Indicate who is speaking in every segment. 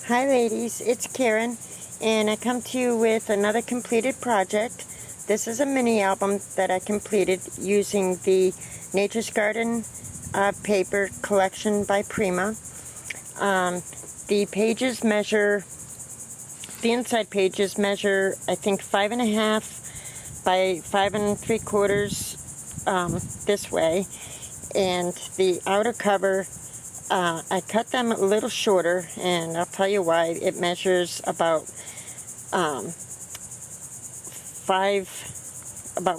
Speaker 1: Hi ladies, it's Karen, and I come to you with another completed project. This is a mini album that I completed using the Nature's Garden paper collection by Prima. The inside pages measure, I think, 5.5 by 5 3/4 this way, and the outer cover, I cut them a little shorter, and I'll tell you why. It measures about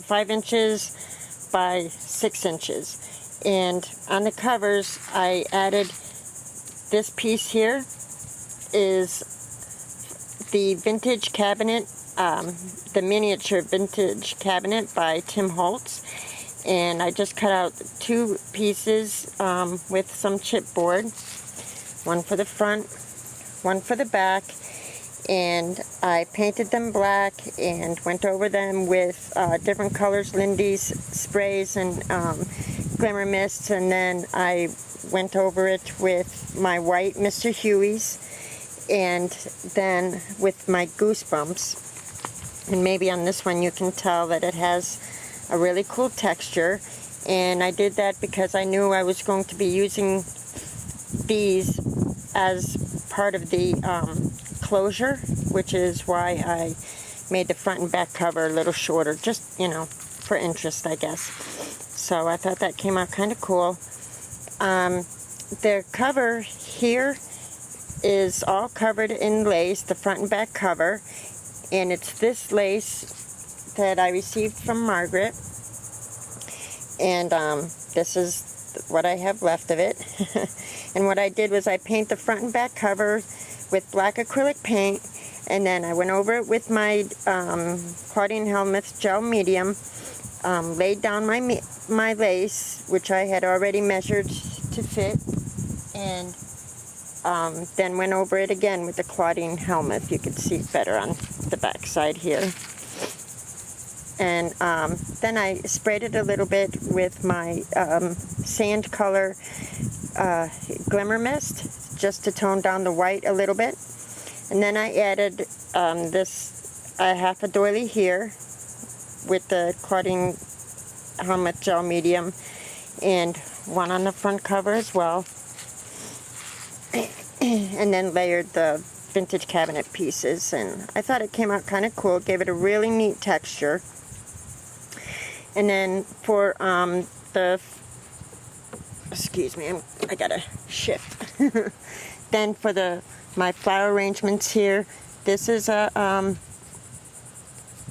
Speaker 1: 5 inches by 6 inches. And on the covers, I added this piece here is the vintage cabinet, the miniature vintage cabinet by Tim Holtz. And I just cut out 2 pieces with some chipboard, one for the front, one for the back, and I painted them black and went over them with different colors, Lindy's sprays and glimmer mists, and then I went over it with my white Mr. Huey's, and then with my Goosebumps. And maybe on this one you can tell that it has a really cool texture, and I did that because I knew I was going to be using these as part of the closure, which is why I made the front and back cover a little shorter, just, you know, for interest, I guess. So I thought that came out kind of cool. The cover here is all covered in lace, the front and back cover, and it's this lace that I received from Margaret, and this is what I have left of it. And what I did was I paint the front and back cover with black acrylic paint, and then I went over it with my Claudine Helmuth gel medium, laid down my lace, which I had already measured to fit, and then went over it again with the Claudine Helmuth. You can see it better on the back side here. And then I sprayed it a little bit with my sand color glimmer mist, just to tone down the white a little bit. And then I added half a doily here with the Claudine Helmuth gel medium, and one on the front cover as well. And then layered the vintage cabinet pieces, and I thought it came out kind of cool. Gave it a really neat texture. And then for excuse me, I gotta shift. Then for my flower arrangements here, this is a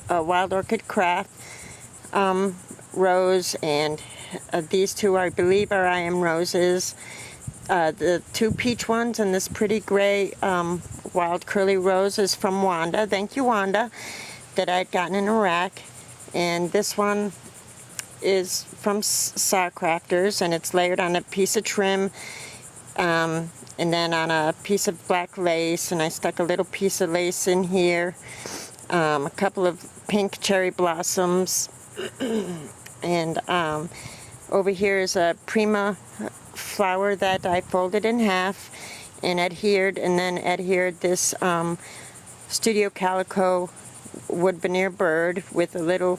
Speaker 1: Wild Orchid Craft rose, and these two, I believe, are I Am Roses. The 2 peach ones and this pretty gray wild curly rose is from Wanda. Thank you, Wanda, that I'd gotten in a rack. And this one is from Saw Crafters, and it's layered on a piece of trim, and then on a piece of black lace, and I stuck a little piece of lace in here, a couple of pink cherry blossoms, and over here is a Prima flower that I folded in half and adhered this Studio Calico wood veneer bird with a little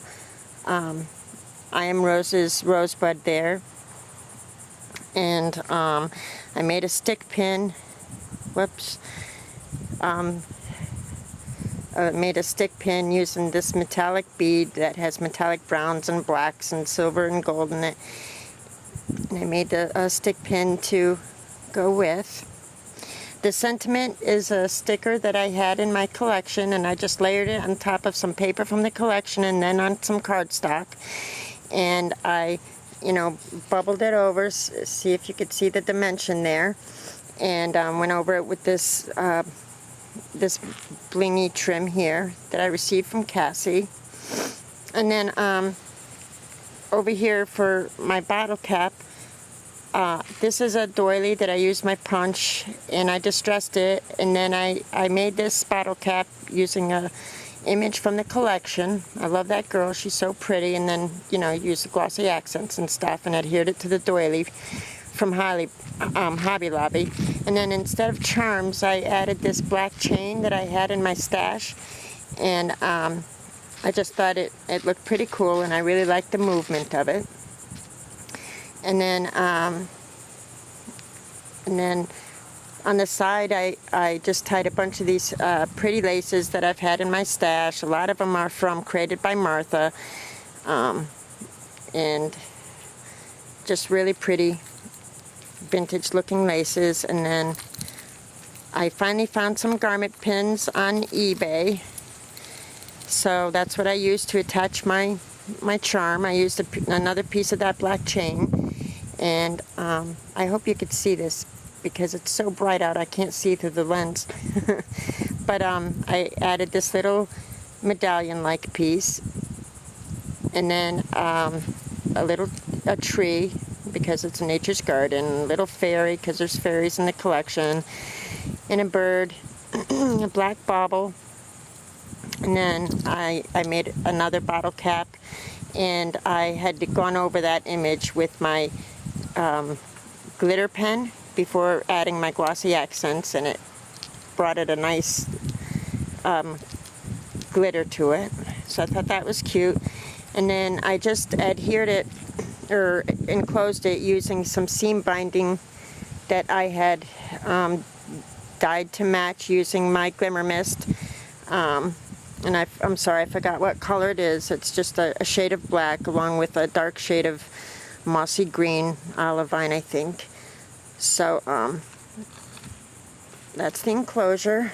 Speaker 1: I Am Roses rosebud there. And I made a stick pin. Made a stick pin using this metallic bead that has metallic browns and blacks and silver and gold in it. And I made a stick pin to go with. The Sentiment is a sticker that I had in my collection, and I just layered it on top of some paper from the collection and then on some cardstock. And I, bubbled it over, see if you could see the dimension there, and went over it with this this blingy trim here that I received from Cassie. And then over here for my bottle cap, this is a doily that I used my punch, and I distressed it, and then I made this bottle cap using a image from the collection. I love that girl, she's so pretty, and then, used the glossy accents and stuff and adhered it to the doily from Hobby Lobby. And then instead of charms, I added this black chain that I had in my stash. And I just thought it looked pretty cool, and I really liked the movement of it. And then on the side, I just tied a bunch of these pretty laces that I've had in my stash. A lot of them are from Created by Martha, and just really pretty vintage looking laces. And then I finally found some garment pins on eBay. So that's what I used to attach my charm. I used another piece of that black chain, and I hope you could see this because it's so bright out I can't see through the lens. But I added this little medallion-like piece, and then a tree because it's Nature's Garden, a little fairy because there's fairies in the collection, and a bird, a black bauble. And then I made another bottle cap, and I had gone over that image with my glitter pen before adding my glossy accents, and it brought it a nice glitter to it. So I thought that was cute. And then I just adhered it, or enclosed it, using some seam binding that I had dyed to match using my Glimmer Mist. And I'm sorry, I forgot what color it is. It's just a shade of black along with a dark shade of mossy green, olivine, I think. So that's the enclosure.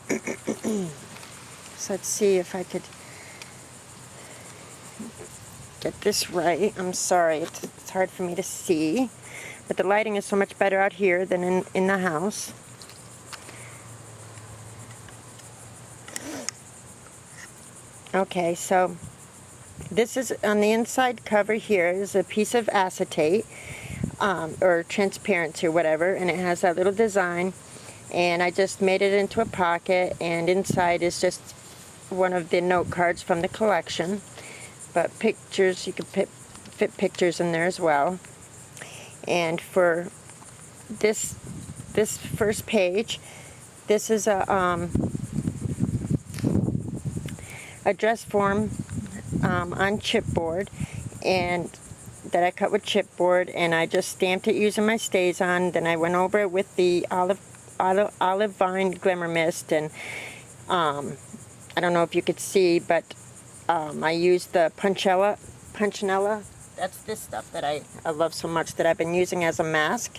Speaker 1: So let's see if I could get this right. I'm sorry, it's hard for me to see, but the lighting is so much better out here than in the house. Okay, so this is on the inside cover here is a piece of acetate or transparency or whatever, and it has that little design, and I just made it into a pocket, and inside is just one of the note cards from the collection, but pictures, you could fit pictures in there as well. And for this first page, this is a dress form on chipboard, and that I cut with chipboard, and I just stamped it using my StazOn. Then I went over it with the olive vine Glimmer Mist, and I don't know if you could see, but I used the Punchinella. That's this stuff that I love so much that I've been using as a mask.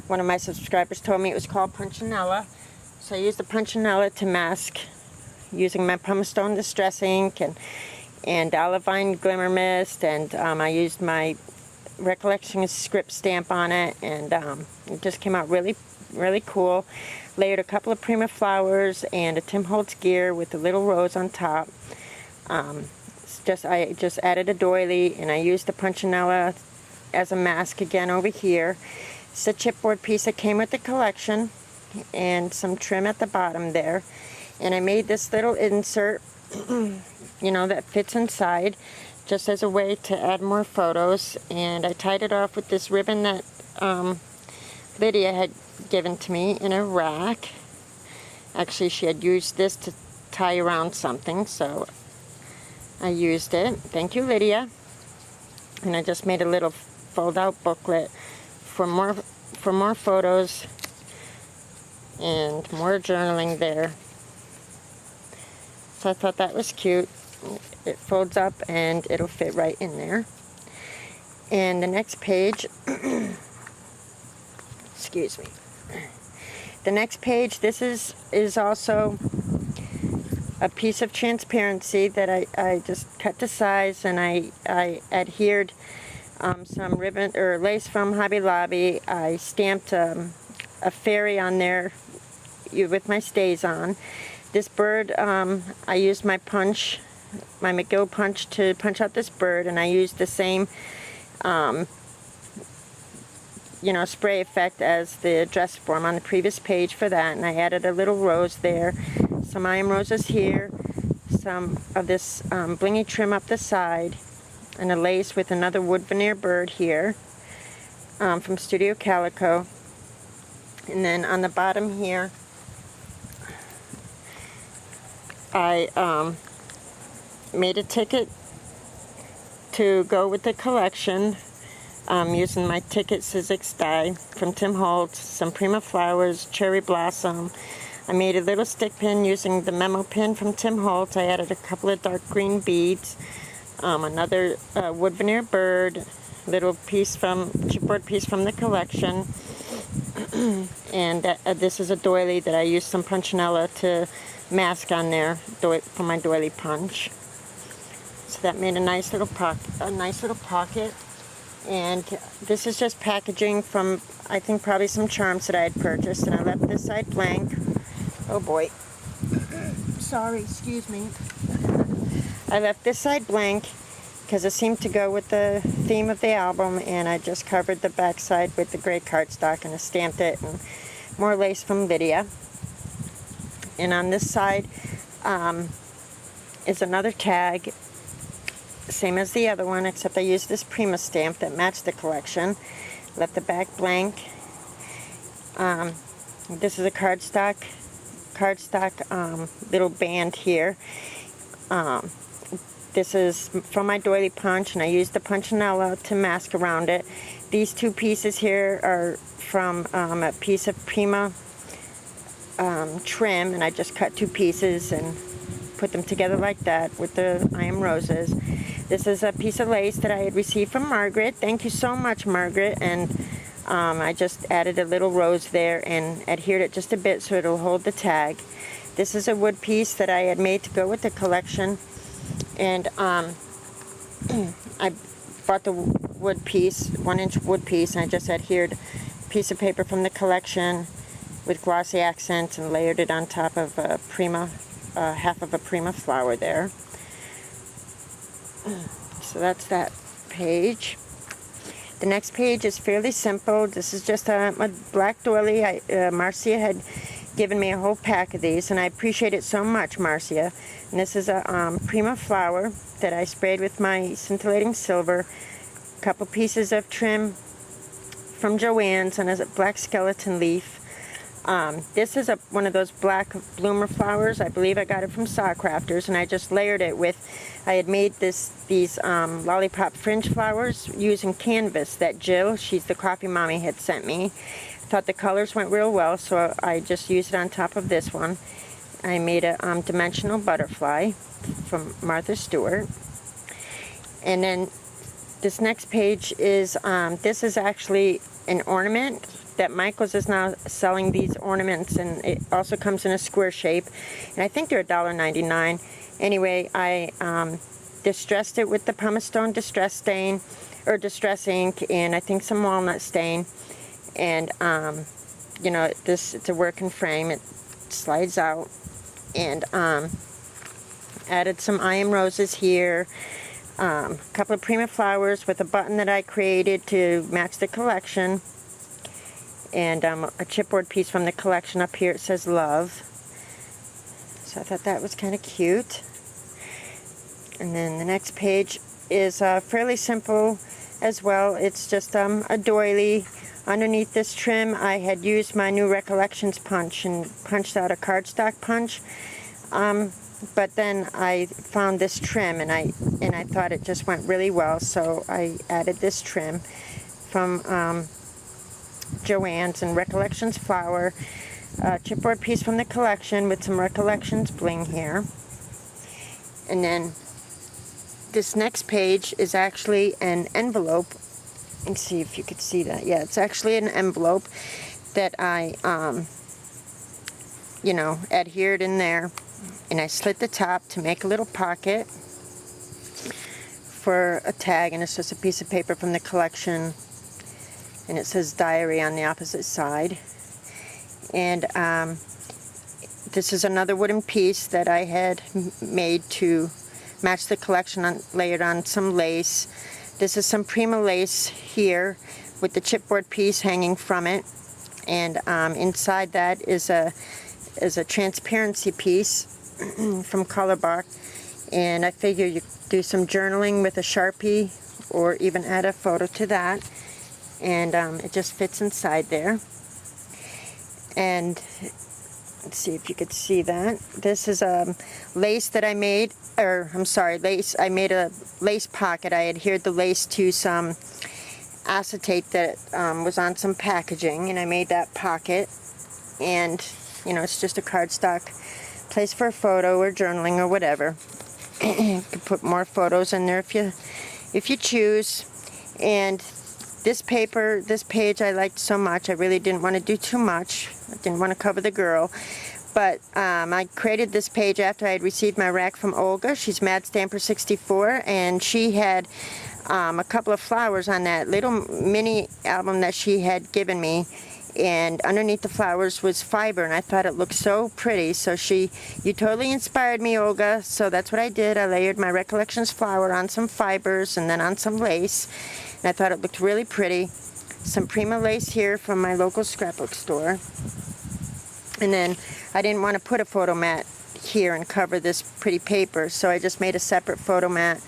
Speaker 1: One of my subscribers told me it was called Punchinella, so I used the Punchinella to mask using my Pumice Stone Distress ink and Olivine Glimmer Mist, and I used my Recollection script stamp on it, and it just came out really, really cool. Layered a couple of Prima flowers and a Tim Holtz gear with a little rose on top. I just added a doily, and I used the Punchinella as a mask again over here. It's a chipboard piece that came with the collection, and some trim at the bottom there. And I made this little insert, you know, that fits inside, just as a way to add more photos. And I tied it off with this ribbon that Lydia had given to me in a rack. Actually, she had used this to tie around something, so I used it. Thank you, Lydia. And I just made a little fold-out booklet for more photos and more journaling there. So I thought that was cute. It folds up and it'll fit right in there. And the next page, excuse me. The next page, this is also a piece of transparency that I just cut to size, and I adhered some ribbon or lace from Hobby Lobby. I stamped a fairy on there with my StazOn. This bird, I used my McGill punch to punch out this bird, and I used the same, spray effect as the dress form on the previous page for that, and I added a little rose there, some iron roses here, some of this blingy trim up the side, and a lace with another wood veneer bird here. from Studio Calico. And then on the bottom here, I made a ticket to go with the collection, using my ticket Sizzix die from Tim Holtz, some Prima flowers, cherry blossom. I made a little stick pin using the memo pin from Tim Holtz. I added a couple of dark green beads, another wood veneer bird, little piece from chipboard piece from the collection, and this is a doily that I used some punchinella to mask on there for my doily punch. So that made a nice little pocket. And this is just packaging from, I think, probably some charms that I had purchased, and I left this side blank. Oh boy. Sorry, excuse me. I left this side blank because it seemed to go with the theme of the album, and I just covered the back side with the gray cardstock, and I stamped it, and more lace from Lydia. And on this side is another tag, same as the other one, except I used this Prima stamp that matched the collection. Left the back blank. This is a cardstock little band here. This is from my doily punch, and I used the punchinella to mask around it. These two pieces here are from a piece of Prima trim, and I just cut two pieces and put them together like that with the I Am Roses. This is a piece of lace that I had received from Margaret. Thank you so much, Margaret. And I just added a little rose there and adhered it just a bit so it'll hold the tag. This is a wood piece that I had made to go with the collection. And I bought the wood piece, 1-inch wood piece, and I just adhered a piece of paper from the collection with glossy accents and layered it on top of a Prima, half of a Prima flower there. So that's that page. The next page is fairly simple. This is just a black doily. Marcia had given me a whole pack of these, and I appreciate it so much, Marcia. And this is a Prima flower that I sprayed with my scintillating silver. A couple pieces of trim from Joann's, and a black skeleton leaf. This is one of those black bloomer flowers. I believe I got it from Saw Crafters, and I just layered it with, I had made these lollipop fringe flowers using canvas that Jill, she's the coffee mommy, had sent me. I thought the colors went real well, so I just used it on top of this one. I made a dimensional butterfly from Martha Stewart. And then this next page is, this is actually an ornament that Michael's is now selling these ornaments, and it also comes in a square shape, and I think they're $1.99. Anyway, I distressed it with the pumice stone distress stain, or distress ink, and I think some walnut stain, and you know, it's a working frame. It slides out, and added some I Am Roses here, a couple of Prima flowers with a button that I created to match the collection. And a chipboard piece from the collection up here. It says love. So I thought that was kind of cute. And then the next page is fairly simple as well. It's just a doily. Underneath this trim, I had used my new Recollections punch and punched out a cardstock punch. But then I found this trim, and I thought it just went really well. So I added this trim from Joann's and Recollections flower, chipboard piece from the collection with some Recollections bling here. And then this next page is actually an envelope. Let's see if you could see that. Yeah, it's actually an envelope that I you know, adhered in there, and I slit the top to make a little pocket for a tag, and it's just a piece of paper from the collection. And it says diary on the opposite side. And this is another wooden piece that I had made to match the collection, layered on some lace. This is some Prima lace here with the chipboard piece hanging from it. And inside that is a transparency piece from Colourbox. And I figure you could do some journaling with a Sharpie, or even add a photo to that. and it just fits inside there. And let's see if you could see that. This is a lace that I made, or I'm sorry, lace. I made a lace pocket. I adhered the lace to some acetate that was on some packaging, and I made that pocket. And you know, it's just a cardstock place for a photo or journaling or whatever. You can put more photos in there if you choose. And this paper, this page I liked so much. I really didn't want to do too much. I didn't want to cover the girl. But I created this page after I had received my rack from Olga. She's Mad Stamper 64, and she had a couple of flowers on that little mini album that she had given me. And underneath the flowers was fiber, and I thought it looked so pretty. So you totally inspired me, Olga. So that's what I did. I layered my Recollections flower on some fibers and then on some lace. And I thought it looked really pretty. Some Prima lace here from my local scrapbook store. And then I didn't want to put a photo mat here and cover this pretty paper, so I just made a separate photo mat,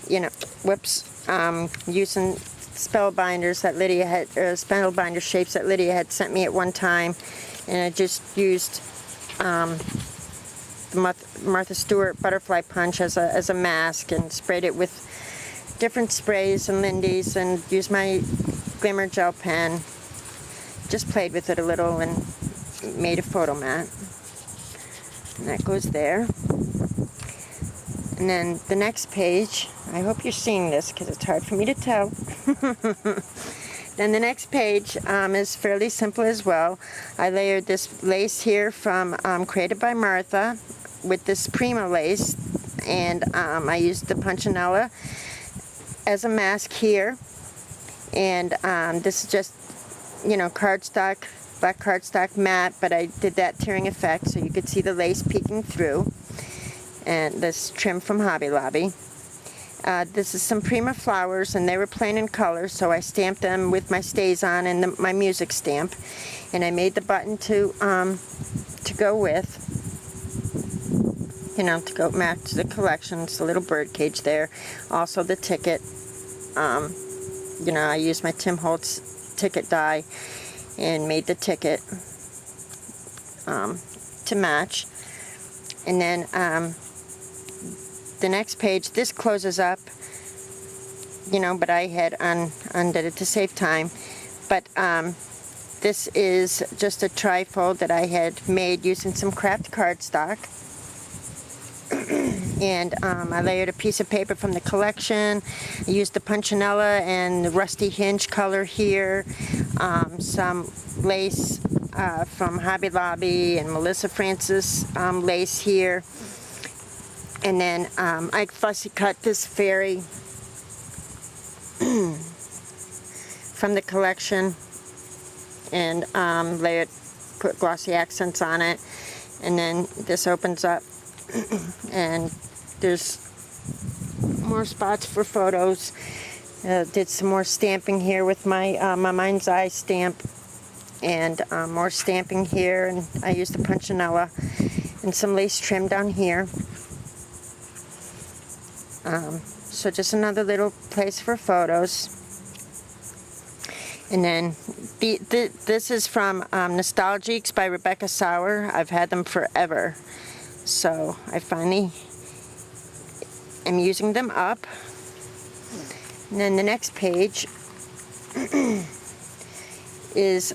Speaker 1: you know, using spellbinders that Lydia had, spellbinder shapes that Lydia had sent me at one time. And I just used the Martha Stewart butterfly punch as a mask, and sprayed it with different sprays and Lindy's, and used my glimmer gel pen. Just played with it a little and made a photo mat. And that goes there. And then the next page, I hope you're seeing this because it's hard for me to tell. Then the next page is fairly simple as well. I layered this lace here from Created by Martha with this Prima lace, and I used the Punchinella as a mask here. And this is just, you know, cardstock, black cardstock matte, but I did that tearing effect so you could see the lace peeking through. And this trim from Hobby Lobby. This is some Prima flowers, and they were plain in color, so I stamped them with my stays on and my music stamp. And I made the button to go with, you know, to go match the collection. It's a little bird cage there. Also the ticket. You know, I used my Tim Holtz ticket die and made the ticket to match. And then the next page, this closes up, you know, but I had undid it to save time. But this is just a trifold that I had made using some craft cardstock. And I layered a piece of paper from the collection. I used the Punchinella and the Rusty Hinge color here. Some lace from Hobby Lobby and Melissa Francis lace here. And then I fussy cut this fairy from the collection and layered, put glossy accents on it. And then this opens up and there's more spots for photos. Did some more stamping here with my my Mind's Eye stamp, and more stamping here, and I used the Punchinella and some lace trim down here. So just another little place for photos. And then this is from Nostalgiques by Rebecca Sauer. I've had them forever, so I finally am using them up. And then the next page is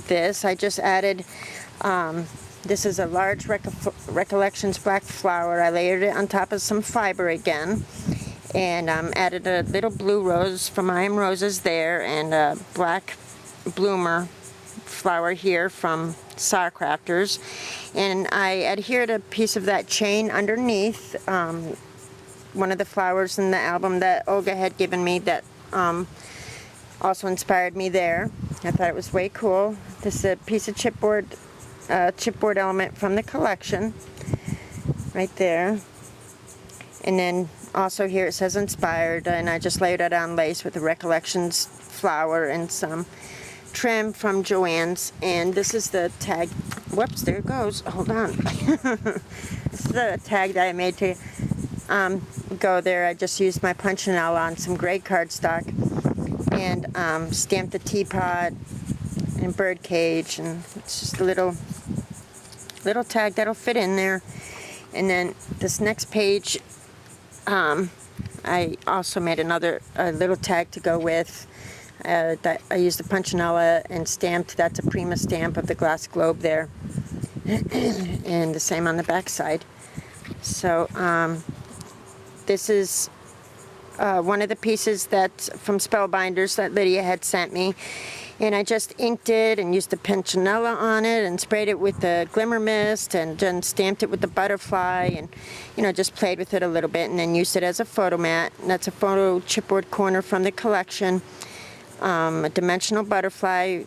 Speaker 1: this. I just added, this is a large Recollections black flower. I layered it on top of some fiber again, and added a little blue rose from I Am Roses there, and a black bloomer flower here from Sour Crafters. And I adhered a piece of that chain underneath one of the flowers in the album that Olga had given me that also inspired me there. I thought it was way cool. This is a piece of chipboard element from the collection right there. And then also here it says inspired, and I just layered it on lace with the Recollections flower and some trim from Joann's. And this is the tag. Whoops, there it goes. Hold on. This is the tag that I made to go there. I just used my punchinella on some gray cardstock and stamped the teapot and bird cage, and it's just a little tag that'll fit in there. And then this next page, I also made another little tag to go with. That I used the punchinella and stamped. That's a Prima stamp of the glass globe there, and the same on the back side. So this is one of the pieces that's from Spellbinders that Lydia had sent me, and I just inked it and used the punchinella on it and sprayed it with the glimmer mist and then stamped it with the butterfly, and just played with it a little bit, and then used it as a photo mat. And that's a photo chipboard corner from the collection. A dimensional butterfly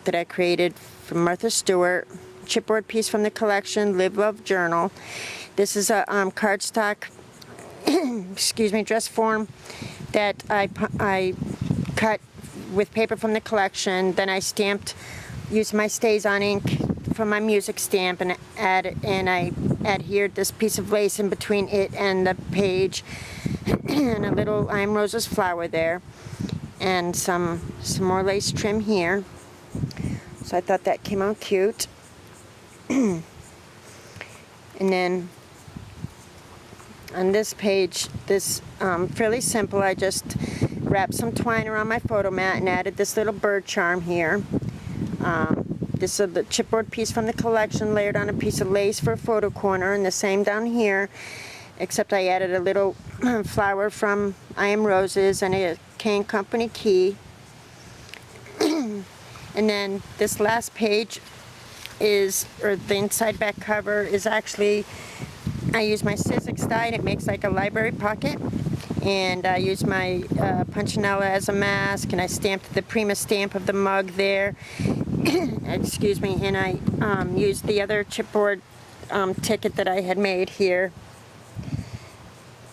Speaker 1: that I created from Martha Stewart, chipboard piece from the collection, Live Love Journal. This is a cardstock excuse me, dress form that I cut with paper from the collection. Then I stamped, used my StazOn ink from my music stamp, and I adhered this piece of lace in between it and the page, and a little I Am Rose's flower there, and some more lace trim here. So I thought that came out cute. And then on this page, this fairly simple, I just wrapped some twine around my photo mat and added this little bird charm here. This is the chipboard piece from the collection layered on a piece of lace for a photo corner, and the same down here, except I added a little flower from I Am Roses and a K & Company key. And then this last page is, or the inside back cover is actually, I use my Sizzix die, and it makes like a library pocket. And I use my punchinella as a mask, and I stamped the Prima stamp of the mug there. Excuse me, and I used the other chipboard ticket that I had made here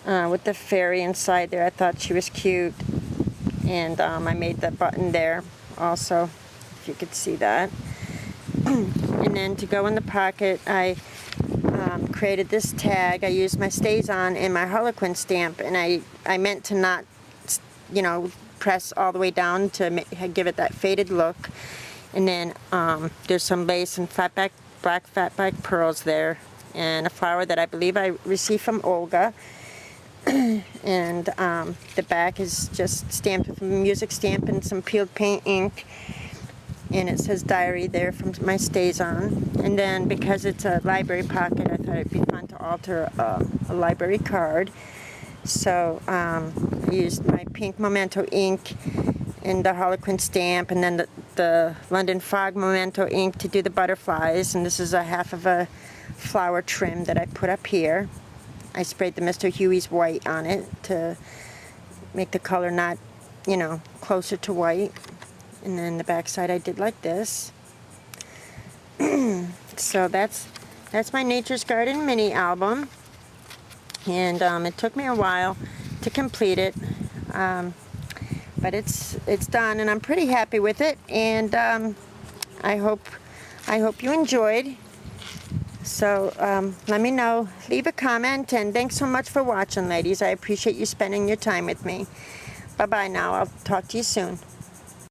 Speaker 1: with the fairy inside there. I thought she was cute, and I made the button there also, if you could see that. And then to go in the pocket, I created this tag. I used my StazOn and my Harlequin stamp, and I meant to not, press all the way down to give it that faded look. And then there's some lace and black fatback pearls there, and a flower that I believe I received from Olga. And the back is just stamped with a music stamp and some peeled paint ink. And it says diary there from my StazOn. And then because it's a library pocket, I thought it'd be fun to alter a library card. So I used my pink Memento ink and the Harlequin stamp, and then the London Fog Memento ink to do the butterflies. And this is a half of a flower trim that I put up here. I sprayed the Mr. Huey's white on it to make the color not, closer to white. And then the back side I did like this. So that's my Nature's Garden mini album, and it took me a while to complete it, but it's done, and I'm pretty happy with it. And I hope you enjoyed. So let me know, leave a comment, and thanks so much for watching, ladies. I appreciate you spending your time with me. Bye bye now. I'll talk to you soon.